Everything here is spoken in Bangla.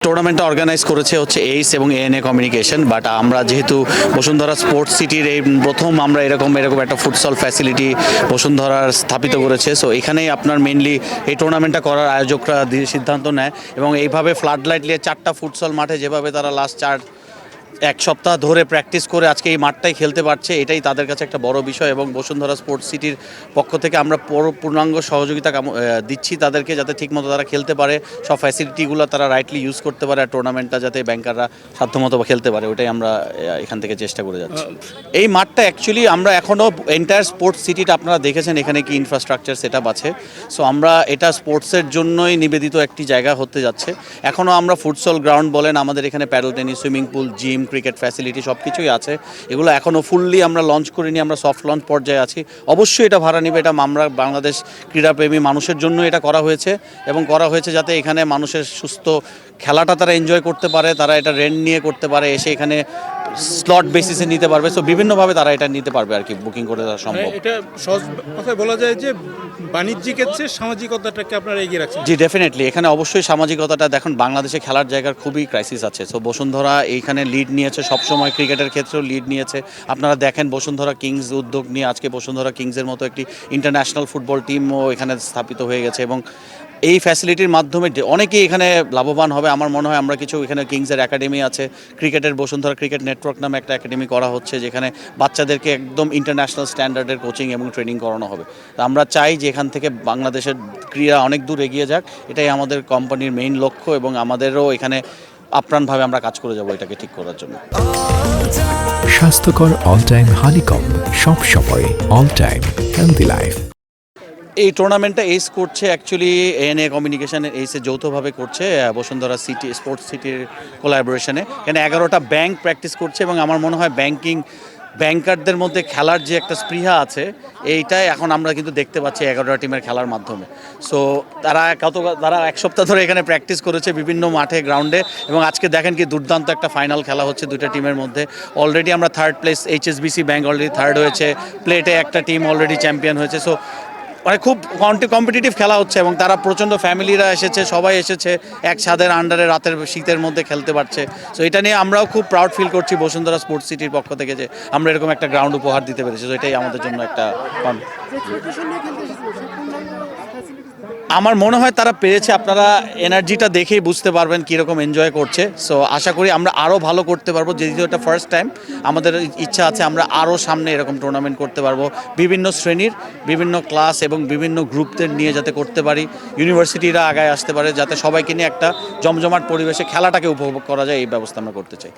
টুর্নামেন্টটা অর্গানাইজ করেছে হচ্ছে এইস এবং এএনএ কমিউনিকেশন, বাট আমরা যেহেতু বসুন্ধরা স্পোর্টস সিটির এই প্রথম আমরা এরকম একটা ফুটসল ফ্যাসিলিটি বসুন্ধরার স্থাপিত করেছে। সো এখানেই আপনার মেনলি এই টুর্নামেন্টটা করার আয়োজকরা সিদ্ধান্ত নেয় এবং এইভাবে ফ্লাড লাইট নিয়ে 4টা ফুটসল মাঠে যেভাবে তারা লাস্ট এক সপ্তাহ ধরে প্র্যাকটিস করে আজকে এই মাঠটাই খেলতে পারছে, এটাই তাদের কাছে একটা বড় বিষয়। এবং বসুন্ধরা স্পোর্টস সিটির পক্ষ থেকে আমরা পূর্ণাঙ্গ সহযোগিতা দিচ্ছি তাদেরকে, যাতে ঠিকমতো তারা খেলতে পারে, সব ফ্যাসিলিটিগুলো তারা রাইটলি ইউজ করতে পারে, আর টুর্নামেন্টটা যাতে ব্যাংকাররা সাধ্যমতো খেলতে পারে, ওটাই আমরা এখান থেকে চেষ্টা করে যাচ্ছি। এই মাঠটা অ্যাকচুয়ালি আমরা এখনও এন্টায়ার স্পোর্টস সিটিটা আপনারা দেখেছেন এখানে কি ইনফ্রাস্ট্রাকচার সেট আপ আছে। সো আমরা এটা স্পোর্টসের জন্যই নিবেদিত একটি জায়গা হতে যাচ্ছে। এখনও আমরা ফুটসল গ্রাউন্ড বলেন, আমাদের এখানে padel tennis, swimming pool, gym, cricket facility সব কিছুই আছে। এগুলো এখনও ফুললি আমরা লঞ্চ করিনি, আমরা সফট লঞ্চ পর্যায়ে আছি। অবশ্যই এটা ভাড়া নিবে, এটা আমরা বাংলাদেশ ক্রীড়াপ্রেমী মানুষের জন্য এটা করা হয়েছে এবং করা হয়েছে যাতে এখানে মানুষের সুস্থ খেলাটা তারা এনজয় করতে পারে, তারা এটা রেন্ট নিয়ে করতে পারে, এসে এখানে স্লট বেসিসে নিতে পারবে। সো বিভিন্নভাবে তারা এটা নিতে পারবে আর কি, বুকিং করে দেওয়া সম্ভব। এটা সহজ কথায় বলা যায় যে বাণিজ্যিকের চেয়ে সামাজিকতাটাকে আপনারা এগিয়ে রাখছেন। জি, ডেফিনেটলি এখানে অবশ্যই সামাজিকতাটা দেখুন, বাংলাদেশে খেলার জায়গার খুবই ক্রাইসিস আছে। সো বসুন্ধরা এইখানে লিড নিয়েছে, সবসময় ক্রিকেটের ক্ষেত্রেও লিড নিয়েছে। আপনারা দেখেন বসুন্ধরা কিংস উদ্যোগ নিয়ে আজকে বসুন্ধরা কিংসের মতো একটি ইন্টারন্যাশনাল ফুটবল টিমও এখানে স্থাপিত হয়ে গেছে এবং এই ফ্যাসিলিটির মাধ্যমে অনেকেই এখানে লাভবান হবে। আমার মনে হয় আমরা কিছু এখানে কিংসের একাডেমি আছে, ক্রিকেটের বসুন্ধরা ক্রিকেট নেটওয়ার্ক নামে একটা একাডেমি করা হচ্ছে, যেখানে বাচ্চাদেরকে একদম ইন্টারন্যাশনাল স্ট্যান্ডার্ডের কোচিং এবং ট্রেনিং করানো হবে। তো আমরা চাই যে এখান থেকে বাংলাদেশের ক্রীড়া অনেক দূর এগিয়ে যাক, এটাই আমাদের কোম্পানির মেইন লক্ষ্য এবং আমাদেরও এখানে আপ্রাণভাবে আমরা কাজ করে যাব এটাকে ঠিক করার জন্য। স্বাস্থ্যকর অল টাইম হানিকম, সব সময় অল টাইম হেলদি লাইফ। এই টুর্নামেন্টটা এইস করছে অ্যাকচুয়ালি এএনএ কমিউনিকেশন এইসে যৌথভাবে করছে বসুন্ধরা সিটি স্পোর্টস সিটির কোলাবোরেশনে। এখানে 11টা ব্যাংক প্র্যাকটিস করছে এবং আমার মনে হয় ব্যাংকারদের মধ্যে খেলার যে একটা স্পৃহা আছে, এইটাই এখন আমরা কিন্তু দেখতে পাচ্ছি 11টা টিমের খেলার মাধ্যমে। সো তারা এক সপ্তাহ ধরে এখানে প্র্যাকটিস করেছে বিভিন্ন মাঠে, গ্রাউন্ডে, এবং আজকে দেখেন কি দুর্দান্ত একটা ফাইনাল খেলা হচ্ছে দুইটা টিমের মধ্যে। অলরেডি আমরা third place, HSBC bank already third হয়েছে, প্লেটে একটা টিম অলরেডি চ্যাম্পিয়ন হয়েছে। সো মানে খুব কম্পিটিটিভ খেলা হচ্ছে এবং তারা প্রচণ্ড ফ্যামিলিরা এসেছে, সবাই এসেছে এক ছাদের আন্ডারে রাতের শীতের মধ্যে খেলতে পারছে। সো এটা নিয়ে আমরাও খুব প্রাউড ফিল করছি বসুন্ধরা স্পোর্টস সিটির পক্ষ থেকে যে আমরা এরকম একটা গ্রাউন্ড উপহার দিতে পেরেছি। তো এটাই আমাদের জন্য একটা আমার মনে হয় তারা পেরেছে। আপনারা এনার্জিটা দেখেই বুঝতে পারবেন কীরকম এনজয় করছে। সো আশা করি আমরা আরও ভালো করতে পারবো, যেহেতু এটা ফার্স্ট টাইম। আমাদের ইচ্ছা আছে আমরা আরও সামনে এরকম টুর্নামেন্ট করতে পারবো, বিভিন্ন শ্রেণীর, বিভিন্ন ক্লাস এবং বিভিন্ন গ্রুপদের নিয়ে যাতে করতে পারি। ইউনিভার্সিটিরা আগায় আসতে পারে, যাতে সবাইকে নিয়ে একটা জমজমাট পরিবেশে খেলাটাকে উপভোগ করা যায়, এই ব্যবস্থা আমরা করতে চাই।